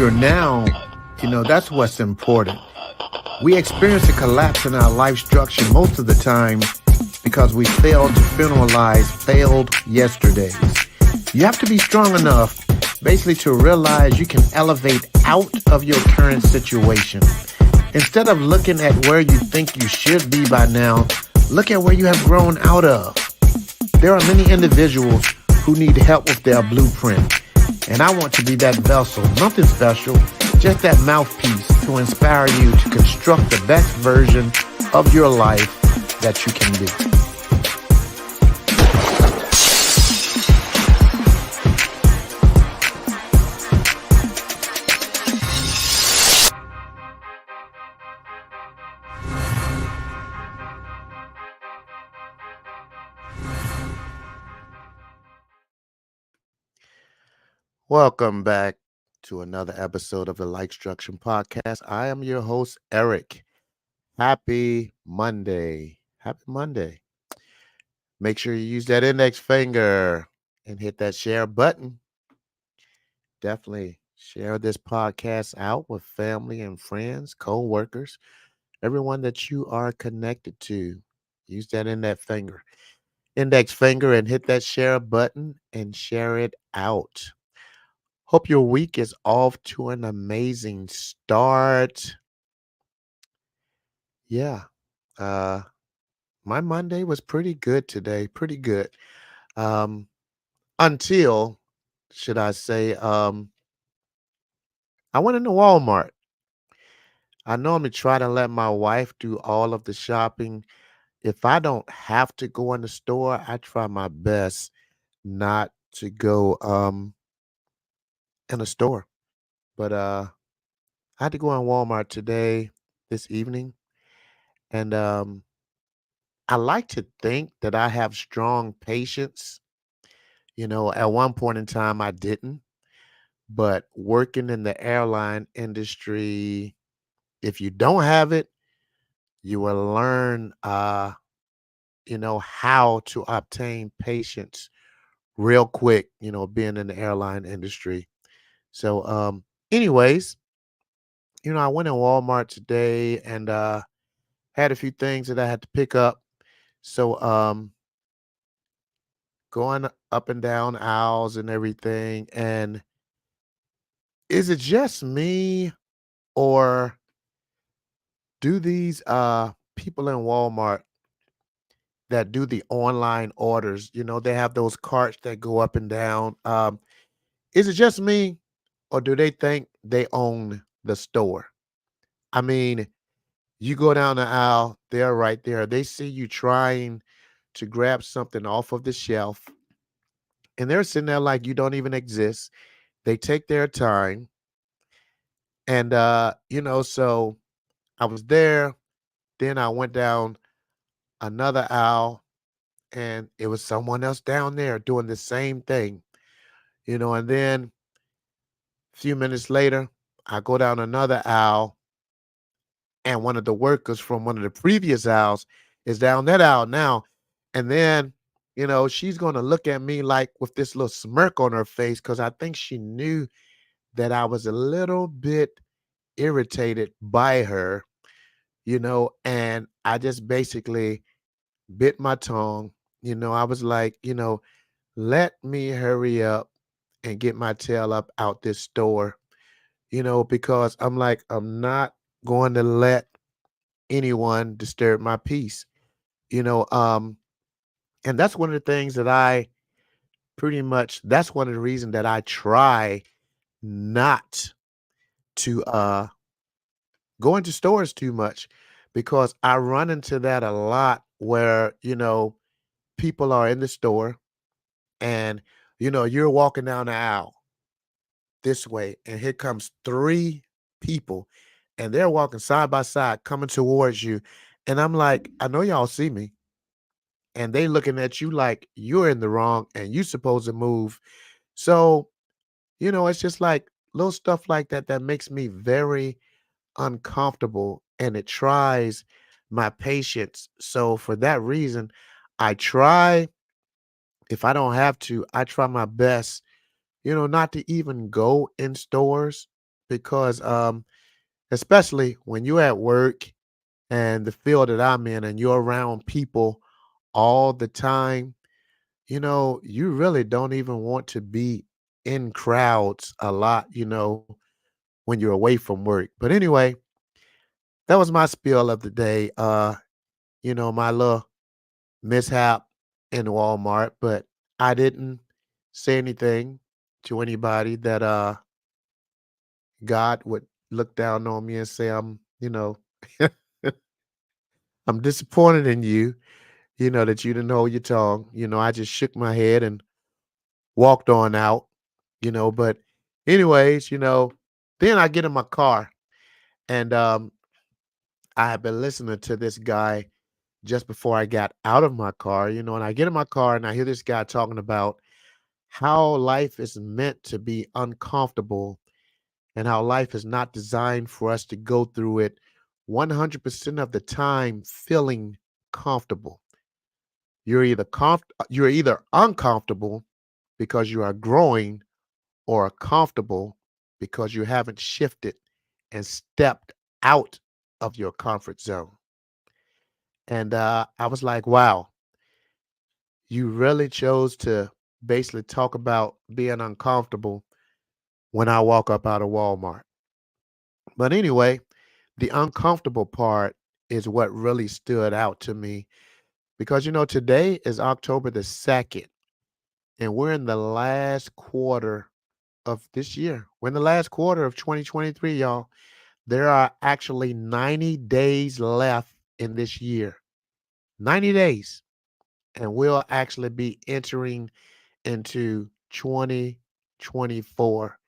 your now, that's what's important. We experience a collapse in our life structure most of the time because we fail to funeralize failed yesterdays. You have to be strong enough basically to realize you can elevate out of your current situation. Instead of looking at where you think you should be by now, look at where you have grown out of. There are many individuals who need help with their blueprint, and I want to be that vessel, nothing special, just that mouthpiece to inspire you to construct the best version of your life that you can be. Welcome back to another episode of the Like Structure Podcast. I am your host, Eric. Happy Monday. Happy Monday. Make sure you use that index finger and hit that share button. Definitely share this podcast out with family and friends, co-workers, everyone that you are connected to. Use that index finger and hit that share button and share it out. Hope your week is off to an amazing start. Yeah. Uh my Monday was pretty good today. Pretty good. Um until should I say I went into Walmart. I normally try to let my wife do all of the shopping. If I don't have to go in the store, I try my best not to go in a store. But I had to go in Walmart today, this evening, and I like to think that I have strong patience. At one point in time, I didn't, but working in the airline industry, if you don't have it, you will learn, how to obtain patience real quick, being in the airline industry. So, anyways, I went in Walmart today and had a few things that I had to pick up. So, going up and down aisles and everything. And is it just me or do these people in Walmart that do the online orders, they have those carts that go up and down. Is it just me or do they think they own the store? I mean, you go down the aisle, they're right there. They see you trying to grab something off of the shelf and they're sitting there like you don't even exist. They take their time. And so I was there, then I went down another aisle and it was someone else down there doing the same thing, and then a few minutes later, I go down another aisle and one of the workers from one of the previous aisles is down that aisle now. And then, she's going to look at me like with this little smirk on her face because I think she knew that I was a little bit irritated by her, and I just basically bit my tongue. I was like, let me hurry up and get my tail up out this store, because I'm like, I'm not going to let anyone disturb my peace, you know. And that's one of the things that that's one of the reasons that I try not to go into stores too much because I run into that a lot where, people are in the store and, you're walking down the aisle this way and here comes three people and they're walking side by side coming towards you. And I'm like, I know y'all see me. And they looking at you like you're in the wrong and you supposed to move. So, it's just like little stuff like that that makes me very uncomfortable and it tries my patience. So for that reason, I try, if I don't have to, I try my best, not to even go in stores because especially when you're at work and the field that I'm in and you're around people all the time, you really don't even want to be in crowds a lot, when you're away from work. But anyway, that was my spiel of the day. My little mishap in Walmart, but I didn't say anything to anybody that God would look down on me and say I'm disappointed in you, that you didn't hold your tongue. I just shook my head and walked on out, but anyways, then I get in my car and I had been listening to this guy just before I got out of my car, and I get in my car and I hear this guy talking about how life is meant to be uncomfortable and how life is not designed for us to go through it 100% of the time feeling comfortable. You're either uncomfortable because you are growing or comfortable because you haven't shifted and stepped out of your comfort zone. And I was like, wow, you really chose to basically talk about being uncomfortable when I walk up out of Walmart. But anyway, the uncomfortable part is what really stood out to me because, today is October the 2nd, and we're in the last quarter of this year. We're in the last quarter of 2023, y'all. There are actually 90 days left in this year. 90 days. And we'll actually be entering into 2024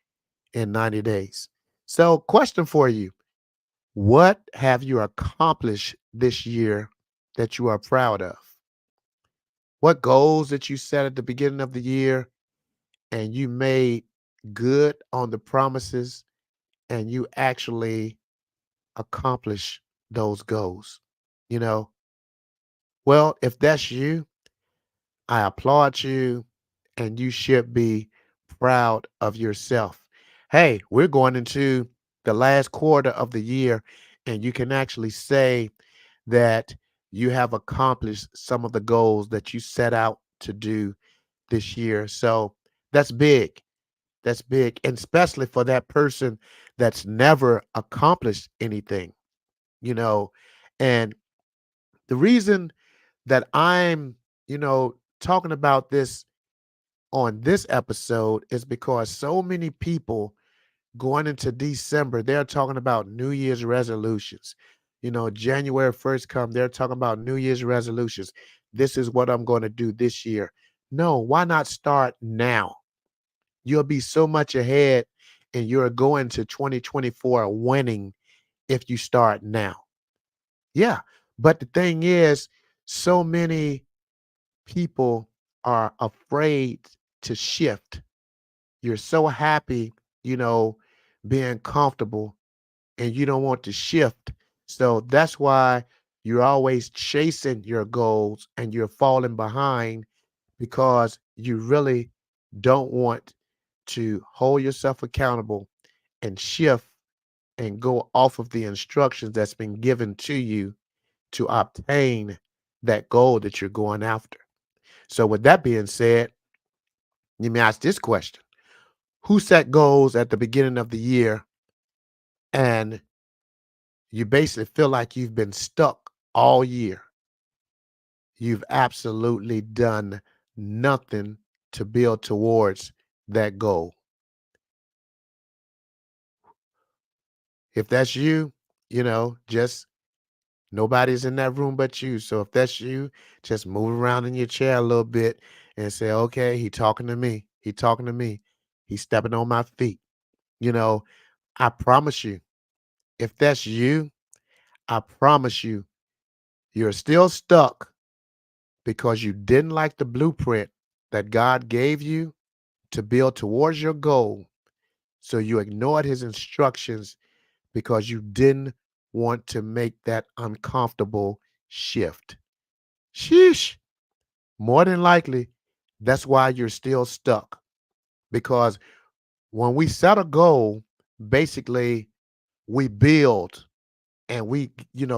in 90 days. So, question for you. What have you accomplished this year that you are proud of? What goals that you set at the beginning of the year and you made good on the promises and you actually accomplish those goals? You know, well, if that's you, I applaud you and you should be proud of yourself. Hey, we're going into the last quarter of the year, and you can actually say that you have accomplished some of the goals that you set out to do this year. So that's big. That's big. And especially for that person that's never accomplished anything, you know. And the reason that I'm, talking about this on this episode is because so many people going into December, they're talking about New Year's resolutions. January 1st come, they're talking about New Year's resolutions. This is what I'm going to do this year. No, why not start now? You'll be so much ahead and you're going to 2024 winning if you start now. Yeah. But the thing is, so many people are afraid to shift. You're so happy, you know, being comfortable and you don't want to shift. So that's why you're always chasing your goals and you're falling behind because you really don't want to hold yourself accountable and shift and go off of the instructions that's been given to you to obtain that goal that you're going after. So, with that being said, let me ask this question. Who set goals at the beginning of the year and you basically feel like you've been stuck all year? You've absolutely done nothing to build towards that goal. If that's you, just nobody's in that room but you. So if that's you, just move around in your chair a little bit and say, okay, he talking to me. He talking to me. He's stepping on my feet. You know, I promise you, if that's you, I promise you, you're still stuck because you didn't like the blueprint that God gave you to build towards your goal. So you ignored his instructions because you didn't want to make that uncomfortable shift. Sheesh. More than likely, that's why you're still stuck. Because when we set a goal, basically we build and we,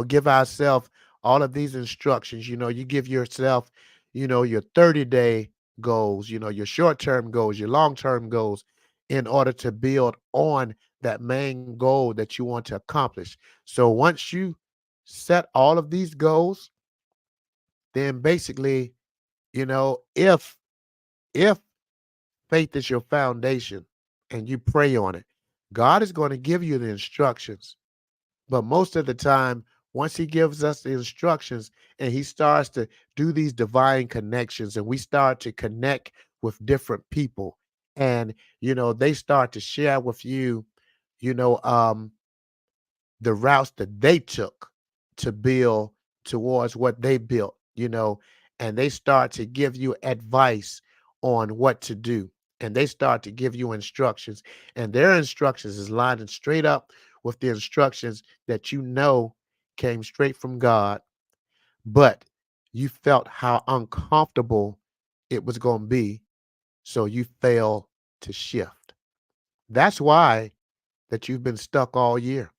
give ourselves all of these instructions. You give yourself, your 30-day goals, your short-term goals, your long-term goals, in order to build on that main goal that you want to accomplish. So once you set all of these goals, then basically, if faith is your foundation and you pray on it, God is going to give you the instructions. But most of the time, once he gives us the instructions and he starts to do these divine connections and we start to connect with different people, and they start to share with you, you know, um, the routes that they took to build towards what they built, and they start to give you advice on what to do. And they start to give you instructions, and their instructions is lining straight up with the instructions that came straight from God, but you felt how uncomfortable it was going to be, so you fail to shift. That's why that you've been stuck all year.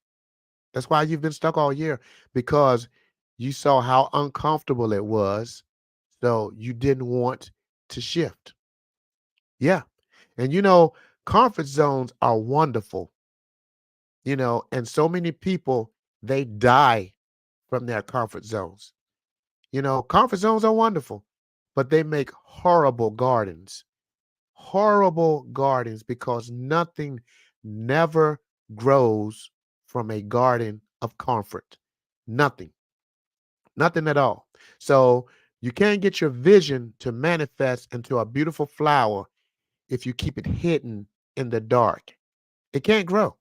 That's why you've been stuck all year, because you saw how uncomfortable it was. So you didn't want to shift. Yeah. And comfort zones are wonderful, and so many people, they die from their comfort zones. Comfort zones are wonderful, but they make horrible gardens, because nothing never grows from a garden of comfort. Nothing. Nothing at all. So you can't get your vision to manifest into a beautiful flower if you keep it hidden in the dark. It can't grow.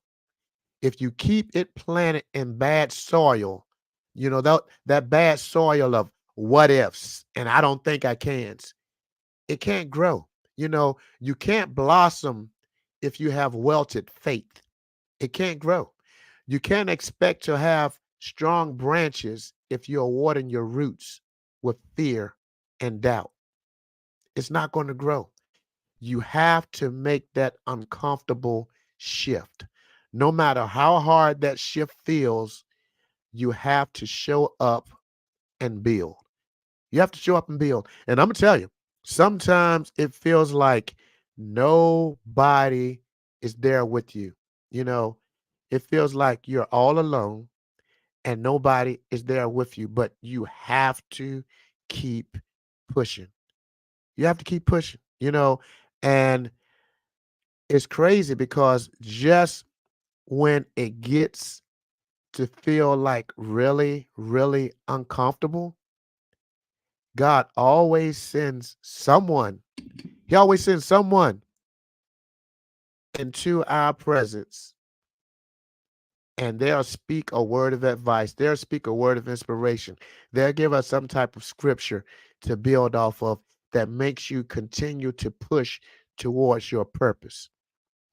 If you keep it planted in bad soil, that bad soil of what ifs and I don't think I can, it can't grow. You can't blossom if you have welted faith. It can't grow. You can't expect to have strong branches if you're watering your roots with fear and doubt. It's not going to grow. You have to make that uncomfortable shift. No matter how hard that shift feels, you have to show up and build. You have to show up and build. And I'm going to tell you, sometimes it feels like nobody is there with you. You know, it feels like you're all alone and nobody is there with you, but you have to keep pushing. You have to keep pushing, and it's crazy because just when it gets to feel like really, really uncomfortable, God always sends someone. He always sends someone into our presence, and they'll speak a word of advice. They'll speak a word of inspiration. They'll give us some type of scripture to build off of that makes you continue to push towards your purpose.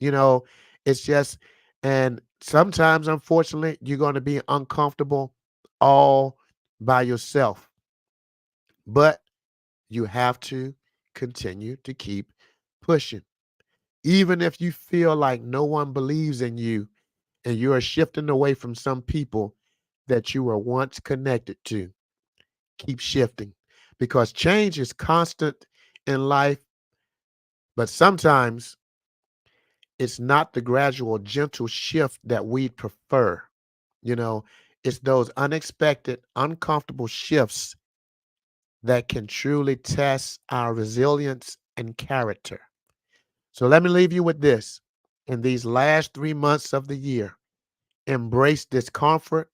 You know, it's just, and sometimes, unfortunately, you're going to be uncomfortable all by yourself, but you have to continue to keep pushing. Even if you feel like no one believes in you and you are shifting away from some people that you were once connected to, keep shifting, because change is constant in life, but sometimes it's not the gradual, gentle shift that we'd prefer. You know, it's those unexpected, uncomfortable shifts that can truly test our resilience and character. So let me leave you with this. In these last 3 months of the year, embrace discomfort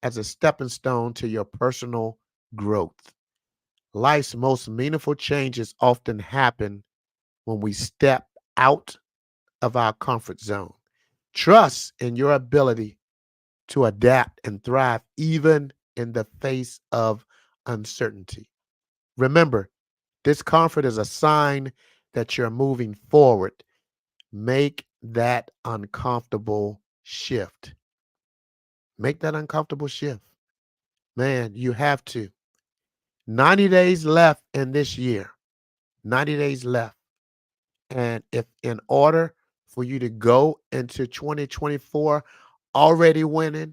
as a stepping stone to your personal growth. Life's most meaningful changes often happen when we step out of our comfort zone. Trust in your ability to adapt and thrive even in the face of uncertainty. Remember, discomfort is a sign that you're moving forward. Make that uncomfortable shift. Make that uncomfortable shift. Man, you have to. 90 days left in this year. 90 days left. And if in order for you to go into 2024 already winning,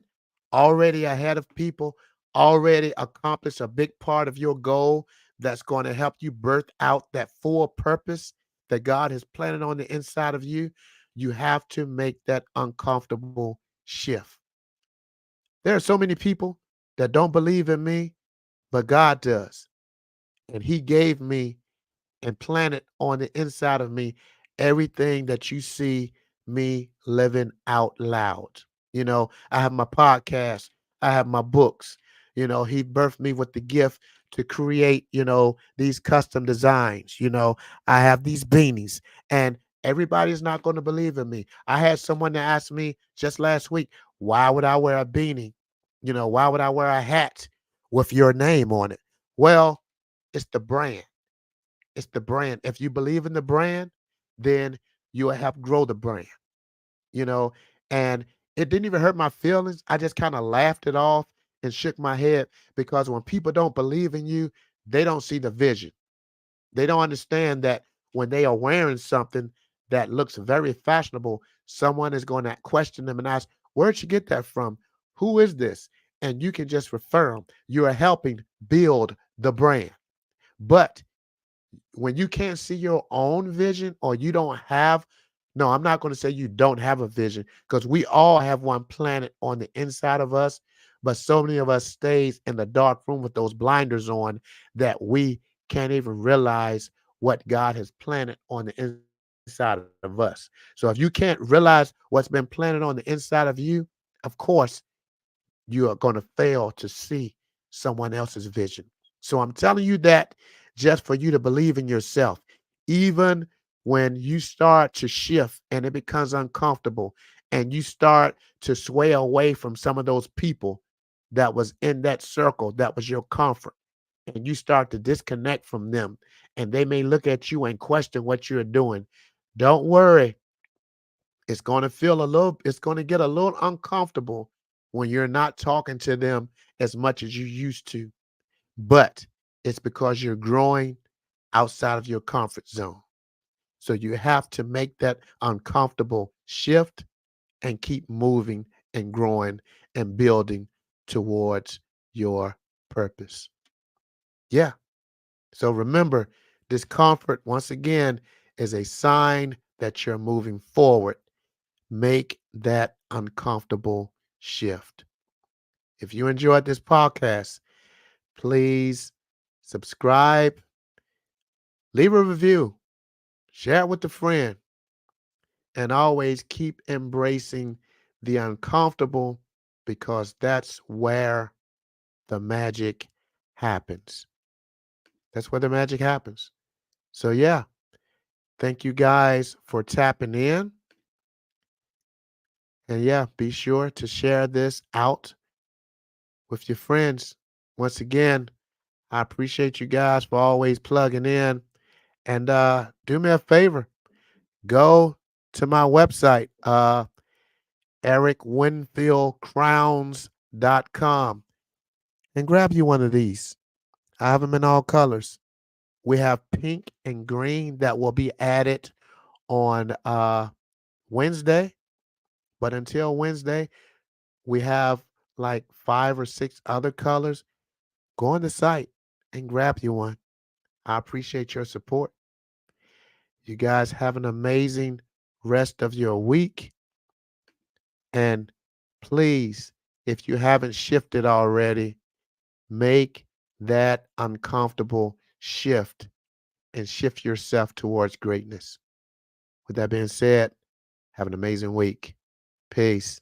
already ahead of people, already accomplished a big part of your goal that's going to help you birth out that full purpose that God has planted on the inside of you. You have to make that uncomfortable shift. There are so many people that don't believe in me, but God does. And He gave me and planted on the inside of me everything that you see me living out loud. I have my podcast, I have my books. He birthed me with the gift to create, these custom designs. I have these beanies, and everybody's not going to believe in me. I had someone that asked me just last week, why would I wear a beanie? Why would I wear a hat with your name on it? Well, it's the brand. It's the brand. If you believe in the brand, then you will help grow the brand, you know. And it didn't even hurt my feelings. I just kind of laughed it off and shook my head because when people don't believe in you, they don't see the vision. They don't understand that when they are wearing something that looks very fashionable, someone is going to question them and ask, where'd you get that from? Who is this? And you can just refer them. You are helping build the brand. But when you can't see your own vision or you don't have, no, I'm not going to say you don't have a vision because we all have one planet on the inside of us, but so many of us stays in the dark room with those blinders on that we can't even realize what God has planted on the inside of us. So if you can't realize what's been planted on the inside of you, of course you are going to fail to see someone else's vision. So I'm telling you that just for you to believe in yourself. Even when you start to shift and it becomes uncomfortable and you start to sway away from some of those people that was in that circle, that was your comfort, and you start to disconnect from them and they may look at you and question what you're doing. Don't worry, it's going to get a little uncomfortable when you're not talking to them as much as you used to. But it's because you're growing outside of your comfort zone. So you have to make that uncomfortable shift and keep moving and growing and building towards your purpose. Yeah. So remember, discomfort, once again, is a sign that you're moving forward. Make that uncomfortable shift. If you enjoyed this podcast, please subscribe, leave a review, share it with a friend, and always keep embracing the uncomfortable because that's where the magic happens. That's where the magic happens. So, yeah, thank you guys for tapping in. And yeah, be sure to share this out with your friends. Once again, I appreciate you guys for always plugging in. And do me a favor, go to my website, ericwinfieldcrowns.com, and grab you one of these. I have them in all colors. We have pink and green that will be added on Wednesday. But until Wednesday, we have like 5 or 6 other colors. Go on the site and grab you one. I appreciate your support. You guys have an amazing rest of your week. And please, if you haven't shifted already, make that uncomfortable shift and shift yourself towards greatness. With that being said, have an amazing week. Peace.